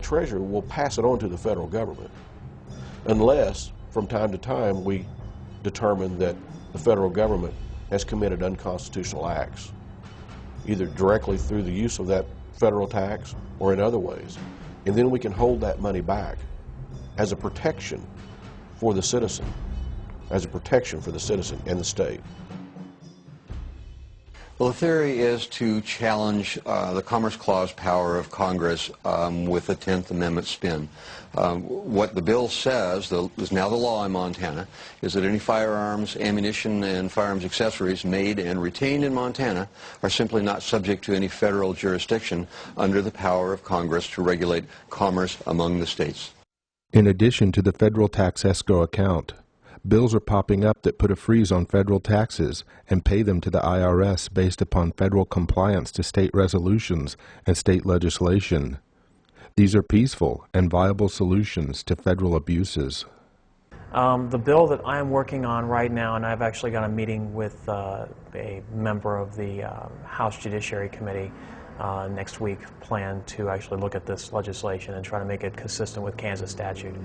Treasury will pass it on to the federal government unless, from time to time, we determine that the federal government has committed unconstitutional acts, either directly through the use of that federal tax or in other ways. And then we can hold that money back as a protection for the citizen, and the state. Well, the theory is to challenge the Commerce Clause power of Congress with a 10th Amendment spin. What the bill says, is now the law in Montana, is that any firearms, ammunition, and firearms accessories made and retained in Montana are simply not subject to any federal jurisdiction under the power of Congress to regulate commerce among the states. In addition to the federal tax escrow account, bills are popping up that put a freeze on federal taxes and pay them to the IRS based upon federal compliance to state resolutions and state legislation. These are peaceful and viable solutions to federal abuses. The bill that I'm working on right now, and I've actually got a meeting with a member of the House Judiciary Committee next week, planned to actually look at this legislation and try to make it consistent with Kansas statute,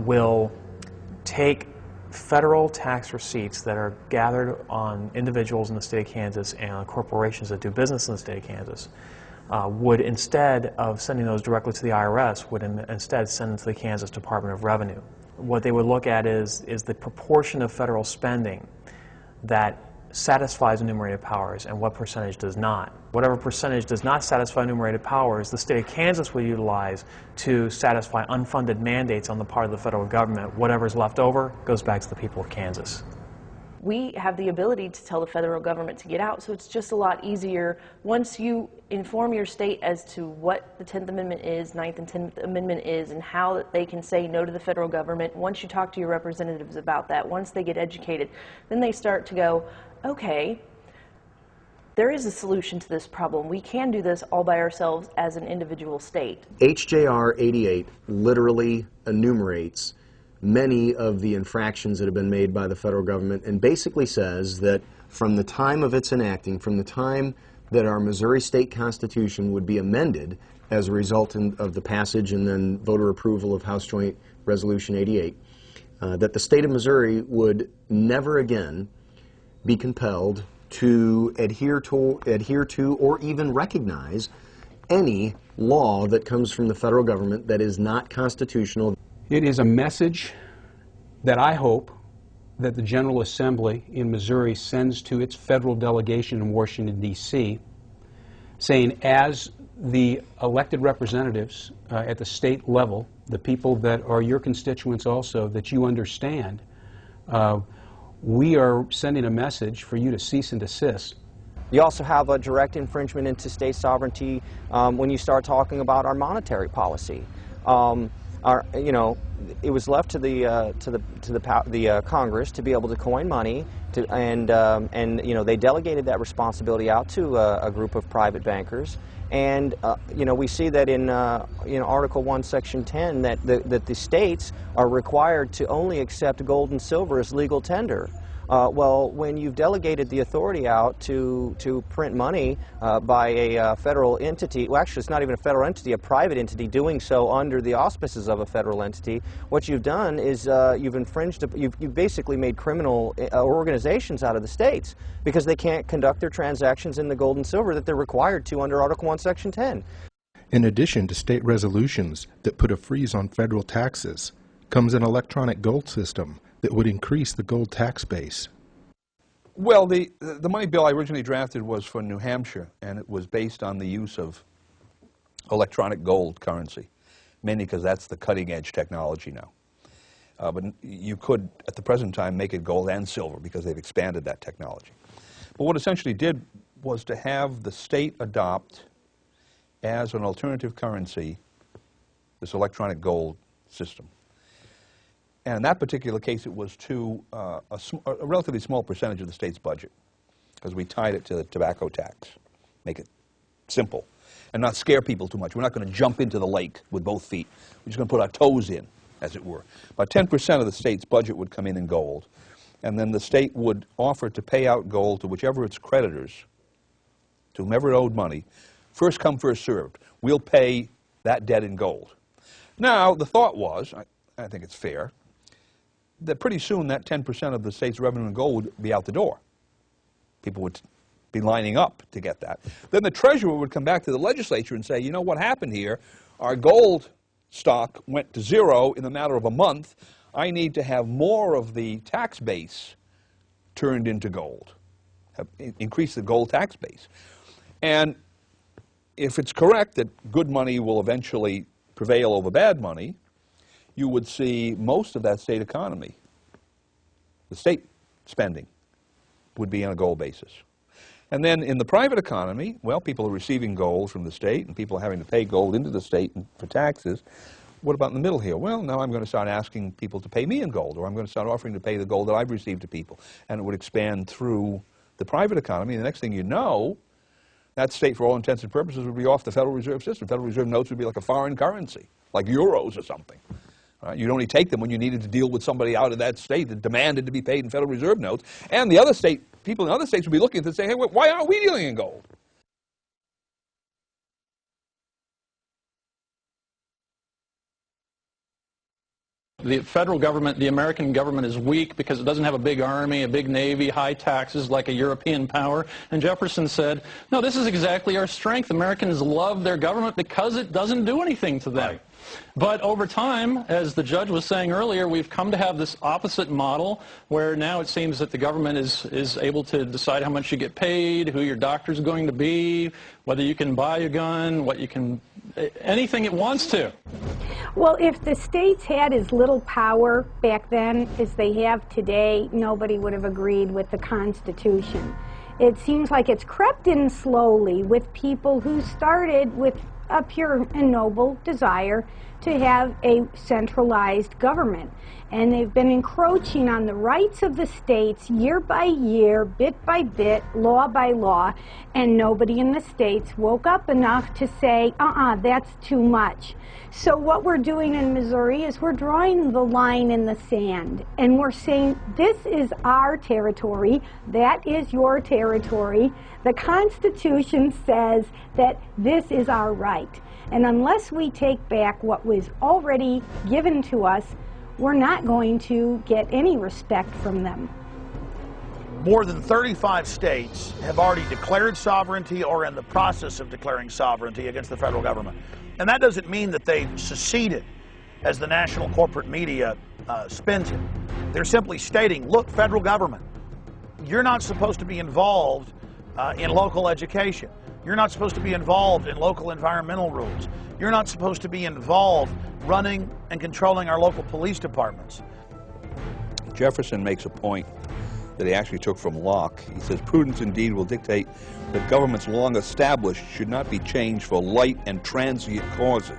will take federal tax receipts that are gathered on individuals in the state of Kansas and on corporations that do business in the state of Kansas, would, instead of sending those directly to the IRS, would instead send them to the Kansas Department of Revenue. What they would look at is the proportion of federal spending that satisfies enumerated powers and what percentage does not. Whatever percentage does not satisfy enumerated powers, the state of Kansas will utilize to satisfy unfunded mandates on the part of the federal government. Whatever's left over goes back to the people of Kansas. We have the ability to tell the federal government to get out, so it's just a lot easier once you inform your state as to what the 10th Amendment is, 9th and 10th Amendment is, and how they can say no to the federal government. Once you talk to your representatives about that, once they get educated, then they start to go, okay, there is a solution to this problem. We can do this all by ourselves as an individual state. HJR 88 literally enumerates many of the infractions that have been made by the federal government and basically says that from the time of its enacting, from the time that our Missouri state constitution would be amended as a result of the passage and then voter approval of House Joint Resolution 88, that the state of Missouri would never again be compelled to adhere to or even recognize any law that comes from the federal government that is not constitutional. It is a message that I hope that the General Assembly in Missouri sends to its federal delegation in Washington, D.C., saying as the elected representatives at the state level, the people that are your constituents also, that you understand, we are sending a message for you to cease and desist. You also have a direct infringement into state sovereignty when you start talking about our monetary policy. It was left to the Congress to be able to coin money, and they delegated that responsibility out to a group of private bankers. And we see that in Article 1, Section 10, that the states are required to only accept gold and silver as legal tender. Well, when you've delegated the authority out to print money by a federal entity, well, actually it's not even a federal entity, a private entity doing so under the auspices of a federal entity, what you've done is you've basically made criminal organizations out of the states because they can't conduct their transactions in the gold and silver that they're required to under Article 1, Section 10. In addition to state resolutions that put a freeze on federal taxes, comes an electronic gold system that would increase the gold tax base. Well, the money bill I originally drafted was for New Hampshire, and it was based on the use of electronic gold currency, mainly because that's the cutting-edge technology now. But you could, at the present time, make it gold and silver because they've expanded that technology. But what essentially did was to have the state adopt as an alternative currency this electronic gold system. And in that particular case, it was to a relatively small percentage of the state's budget, because we tied it to the tobacco tax, make it simple, and not scare people too much. We're not going to jump into the lake with both feet. We're just going to put our toes in, as it were. About 10% of the state's budget would come in gold, and then the state would offer to pay out gold to whichever its creditors, to whomever it owed money, first come, first served. We'll pay that debt in gold. Now, the thought was, I think it's fair, that pretty soon that 10% of the state's revenue in gold would be out the door. People would be lining up to get that. Then the treasurer would come back to the legislature and say, you know what happened here? Our gold stock went to zero in a matter of a month. I need to have more of the tax base turned into gold, increase the gold tax base. And if it's correct that good money will eventually prevail over bad money, you would see most of that state economy, the state spending, would be on a gold basis. And then in the private economy, well, people are receiving gold from the state and people are having to pay gold into the state for taxes. What about in the middle here? Well, now I'm going to start asking people to pay me in gold, or I'm going to start offering to pay the gold that I've received to people. And it would expand through the private economy. And the next thing you know, that state, for all intents and purposes, would be off the Federal Reserve System. Federal Reserve notes would be like a foreign currency, like euros or something. You'd only take them when you needed to deal with somebody out of that state that demanded to be paid in Federal Reserve notes. And the other state, people in other states would be looking to say, hey, why aren't we dealing in gold? The federal government, the American government, is weak because it doesn't have a big army, a big navy, high taxes like a European power. And Jefferson said, no, this is exactly our strength. Americans love their government because it doesn't do anything to them. Right. But over time, as the judge was saying earlier, we've come to have this opposite model where now it seems that the government is able to decide how much you get paid, who your doctor's going to be, whether you can buy a gun, what you can, anything it wants to. Well, if the states had as little power back then as they have today, nobody would have agreed with the Constitution. It seems like it's crept in slowly with people who started with a pure and noble desire to have a centralized government. And they've been encroaching on the rights of the states year by year, bit by bit, law by law, and nobody in the states woke up enough to say, that's too much. So what we're doing in Missouri is we're drawing the line in the sand, and we're saying, this is our territory, that is your territory. The Constitution says that this is our right. And unless we take back what was already given to us, we're not going to get any respect from them. More than 35 states have already declared sovereignty or in the process of declaring sovereignty against the federal government. And that doesn't mean that they've seceded, as the national corporate media spins it. They're simply stating, look, federal government, you're not supposed to be involved in local education. You're not supposed to be involved in local environmental rules. You're not supposed to be involved running and controlling our local police departments. Jefferson makes a point that he actually took from Locke. He says, prudence indeed will dictate that governments long established should not be changed for light and transient causes.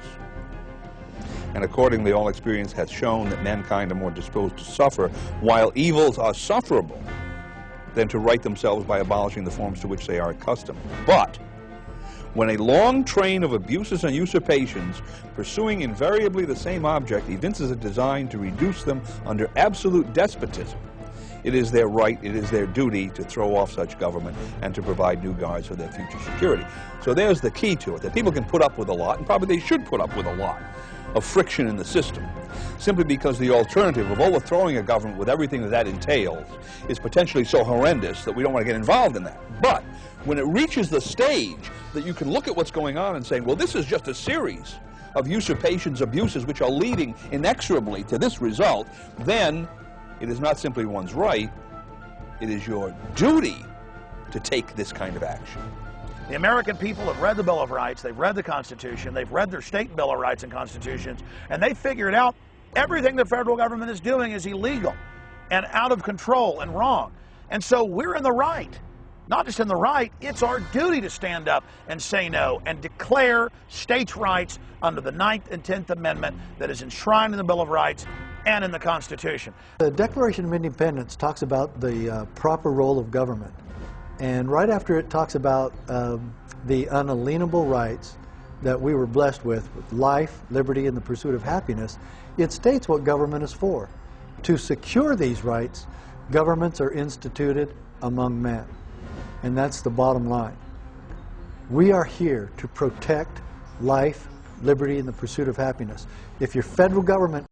And accordingly, all experience hath shown that mankind are more disposed to suffer, while evils are sufferable, than to right themselves by abolishing the forms to which they are accustomed. But when a long train of abuses and usurpations, pursuing invariably the same object, evinces a design to reduce them under absolute despotism, it is their right, it is their duty to throw off such government and to provide new guards for their future security. So there's the key to it, that people can put up with a lot, and probably they should put up with a lot of friction in the system, simply because the alternative of overthrowing a government with everything that that entails is potentially so horrendous that we don't want to get involved in that. But when it reaches the stage that you can look at what's going on and say, well, this is just a series of usurpations, abuses, which are leading inexorably to this result, then it is not simply one's right, it is your duty to take this kind of action. The American people have read the Bill of Rights, they've read the Constitution, they've read their state Bill of Rights and Constitutions, and they figured out everything the federal government is doing is illegal and out of control and wrong. And so we're in the right. Not just in the right, it's our duty to stand up and say no and declare states' rights under the 9th and 10th Amendment that is enshrined in the Bill of Rights and in the Constitution. The Declaration of Independence talks about the proper role of government. And right after it talks about the unalienable rights that we were blessed with life, liberty, and the pursuit of happiness, it states what government is for. To secure these rights, governments are instituted among men. And that's the bottom line. We are here to protect life, liberty and the pursuit of happiness. If your federal government